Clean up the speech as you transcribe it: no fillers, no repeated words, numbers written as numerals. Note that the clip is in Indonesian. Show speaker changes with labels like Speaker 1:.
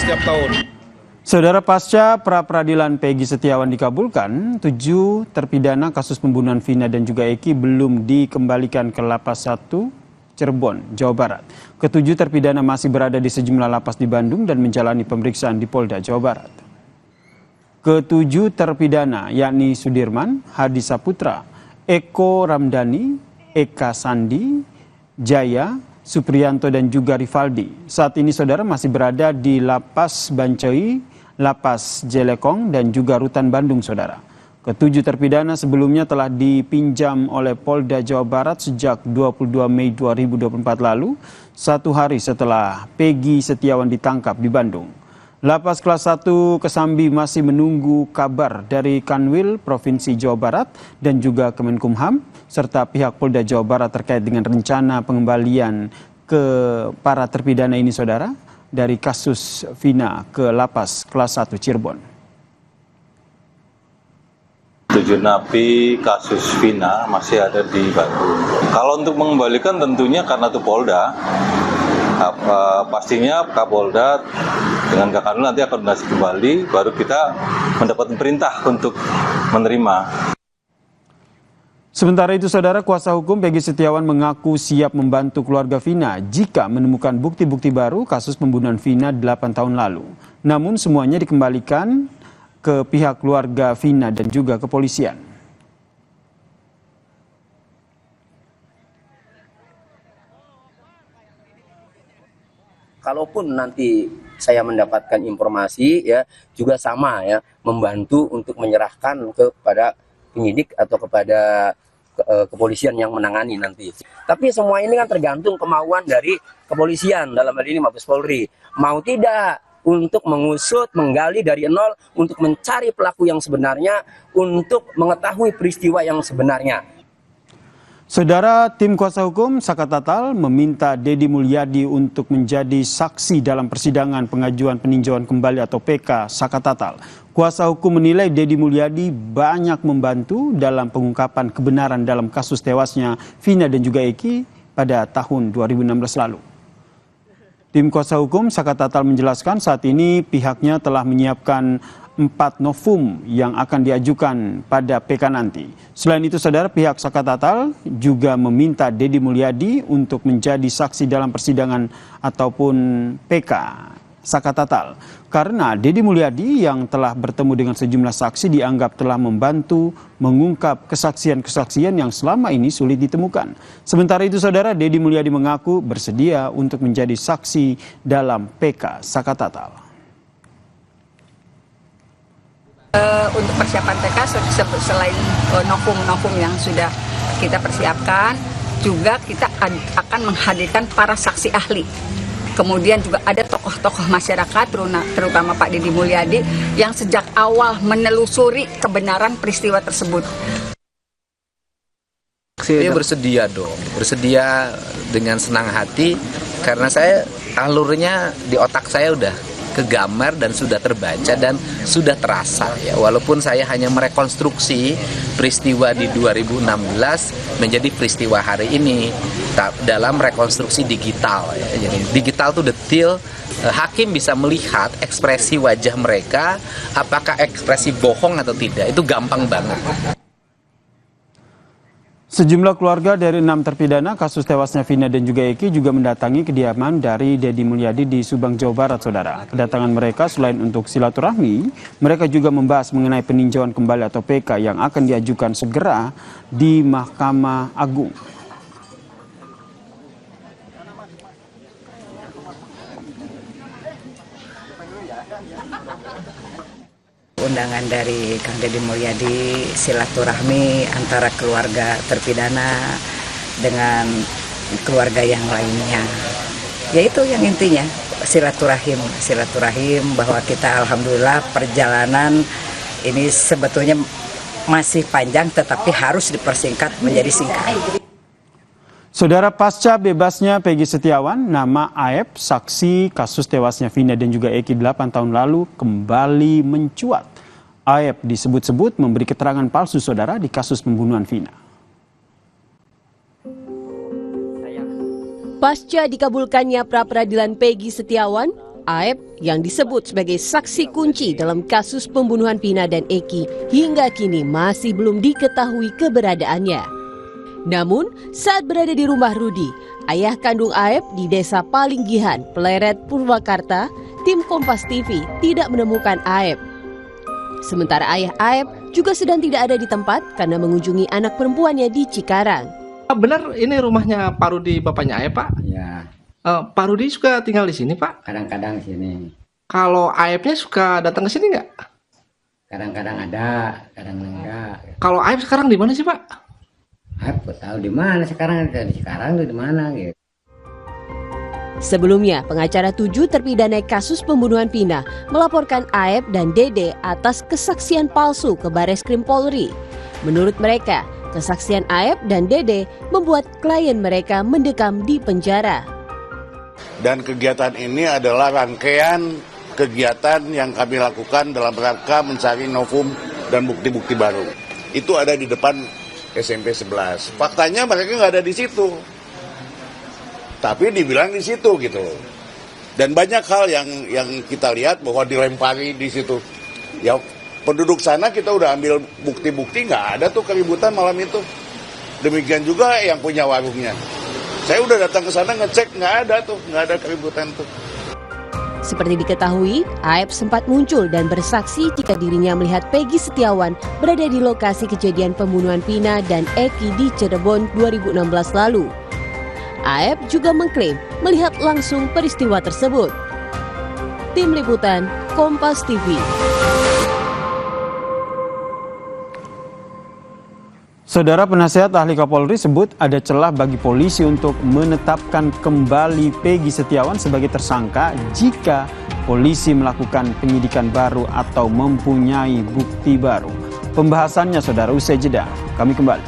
Speaker 1: setiap tahun.
Speaker 2: Saudara, pasca pra-peradilan Peggy Setiawan dikabulkan, 7 terpidana kasus pembunuhan Vina dan juga Eki belum dikembalikan ke Lapas 1 Cirebon, Jawa Barat. Ketujuh terpidana masih berada di sejumlah lapas di Bandung dan menjalani pemeriksaan di Polda Jawa Barat. Ketujuh terpidana yakni Sudirman, Hadi Saputra, Eko Ramdhani, Eka Sandi, Jaya, Supriyanto dan juga Rivaldi. Saat ini saudara masih berada di Lapas Bancai, Lapas Jelekong dan juga Rutan Bandung, saudara. Ketujuh terpidana sebelumnya telah dipinjam oleh Polda Jawa Barat sejak 22 Mei 2024 lalu, 1 hari setelah Peggy Setiawan ditangkap di Bandung. Lapas kelas 1 Kesambi masih menunggu kabar dari Kanwil Provinsi Jawa Barat dan juga Kemenkumham serta pihak Polda Jawa Barat terkait dengan rencana pengembalian ke para terpidana ini, saudara, dari kasus Vina ke Lapas kelas 1 Cirebon.
Speaker 3: 7 napi kasus Vina masih ada di Bandung. Kalau untuk mengembalikan tentunya karena itu Polda, pastinya Kapolda dengan Kakanwil nanti akan koordinasi kembali, baru kita mendapat perintah untuk menerima.
Speaker 2: Sementara itu, saudara, kuasa hukum Peggy Setiawan mengaku siap membantu keluarga Vina jika menemukan bukti-bukti baru kasus pembunuhan Vina 8 tahun lalu. Namun semuanya dikembalikan ke pihak keluarga Vina dan juga kepolisian.
Speaker 4: Kalaupun nanti saya mendapatkan informasi, ya juga sama ya, membantu untuk menyerahkan kepada penyidik atau kepada kepolisian yang menangani nanti. Tapi semua ini kan tergantung kemauan dari kepolisian, dalam hal ini Mabes Polri. Mau tidak untuk mengusut, menggali dari nol, untuk mencari pelaku yang sebenarnya, untuk mengetahui peristiwa yang sebenarnya.
Speaker 2: Saudara, tim kuasa hukum Saka Tatal meminta Deddy Mulyadi untuk menjadi saksi dalam persidangan pengajuan peninjauan kembali atau PK Saka Tatal. Kuasa hukum menilai Deddy Mulyadi banyak membantu dalam pengungkapan kebenaran dalam kasus tewasnya Vina dan juga Eki pada tahun 2016 lalu. Tim kuasa hukum Saka Tatal menjelaskan saat ini pihaknya telah menyiapkan 4 novum yang akan diajukan pada PK nanti. Selain itu, saudara, pihak Saka Tatal juga meminta Deddy Mulyadi untuk menjadi saksi dalam persidangan ataupun PK Saka Tatal. Karena Deddy Mulyadi yang telah bertemu dengan sejumlah saksi dianggap telah membantu mengungkap kesaksian-kesaksian yang selama ini sulit ditemukan. Sementara itu, saudara, Deddy Mulyadi mengaku bersedia untuk menjadi saksi dalam PK Saka Tatal.
Speaker 5: Untuk persiapan PK selain novum yang sudah kita persiapkan, juga kita akan menghadirkan para saksi ahli. Kemudian juga ada tokoh-tokoh masyarakat, terutama Pak Deddy Mulyadi, yang sejak awal menelusuri kebenaran peristiwa tersebut.
Speaker 6: Saya bersedia dong, bersedia dengan senang hati, karena saya alurnya di otak saya udah kegambar dan sudah terbaca dan sudah terasa ya, walaupun saya hanya merekonstruksi peristiwa di 2016 menjadi peristiwa hari ini dalam rekonstruksi digital ya. Jadi digital tuh detail, hakim bisa melihat ekspresi wajah mereka, apakah ekspresi bohong atau tidak, itu gampang banget.
Speaker 2: Sejumlah keluarga dari 6 terpidana kasus tewasnya Vina dan juga Eki juga mendatangi kediaman dari Deddy Mulyadi di Subang, Jawa Barat, saudara. Kedatangan mereka selain untuk silaturahmi, mereka juga membahas mengenai peninjauan kembali atau PK yang akan diajukan segera di Mahkamah Agung.
Speaker 7: Undangan dari Kang Deddy Mulyadi, silaturahmi antara keluarga terpidana dengan keluarga yang lainnya. Ya itu yang intinya, silaturahim bahwa kita alhamdulillah perjalanan ini sebetulnya masih panjang tetapi harus dipersingkat menjadi singkat.
Speaker 2: Saudara, pasca bebasnya Peggy Setiawan, nama Aep, saksi kasus tewasnya Vina dan juga Eki 8 tahun lalu kembali mencuat. Aep disebut-sebut memberi keterangan palsu, saudara, di kasus pembunuhan Vina.
Speaker 8: Pasca dikabulkannya pra-peradilan Peggy Setiawan,
Speaker 1: Aep yang disebut sebagai saksi kunci dalam kasus pembunuhan Vina dan Eki hingga kini masih belum diketahui keberadaannya. Namun, saat berada di rumah Rudi, ayah kandung Aep di Desa Palinggihan, Pleret, Purwakarta, tim Kompas TV tidak menemukan Aep. Sementara ayah Aep juga sedang tidak ada di tempat karena mengunjungi anak perempuannya di Cikarang.
Speaker 8: Benar ini rumahnya Pak Rudi, bapaknya Aep, Pak?
Speaker 9: Ya,
Speaker 8: Pak Rudi suka tinggal di sini, Pak?
Speaker 9: kadang-kadang sini.
Speaker 8: Kalau Aepnya suka datang ke sini nggak?
Speaker 9: Kadang-kadang ada, kadang enggak.
Speaker 8: Kalau Aep sekarang di mana sih, Pak?
Speaker 9: Aep tahu di mana sekarang, sekarang tuh di mana gitu.
Speaker 1: Sebelumnya, pengacara 7 terpidana kasus pembunuhan Vina melaporkan Aep dan Dede atas kesaksian palsu ke Bareskrim Polri. Menurut mereka, kesaksian Aep dan Dede membuat klien mereka mendekam di penjara.
Speaker 10: Dan kegiatan ini adalah rangkaian kegiatan yang kami lakukan dalam rangka mencari novum dan bukti-bukti baru. Itu ada di depan SMP 11. Faktanya mereka nggak ada di situ. Tapi dibilang di situ gitu loh. Dan banyak hal yang kita lihat bahwa dilempari di situ. Ya penduduk sana kita udah ambil bukti-bukti, nggak ada tuh keributan malam itu. Demikian juga yang punya warungnya. Saya udah datang ke sana ngecek, nggak ada keributan tuh.
Speaker 1: Seperti diketahui, Aep sempat muncul dan bersaksi jika dirinya melihat Peggy Setiawan berada di lokasi kejadian pembunuhan Vina dan Eki di Cirebon 2016 lalu. Aep juga mengklaim melihat langsung peristiwa tersebut. Tim Liputan Kompas TV.
Speaker 2: Saudara penasihat ahli Kapolri sebut ada celah bagi polisi untuk menetapkan kembali Peggy Setiawan sebagai tersangka jika polisi melakukan penyidikan baru atau mempunyai bukti baru. Pembahasannya saudara usai jeda. Kami kembali.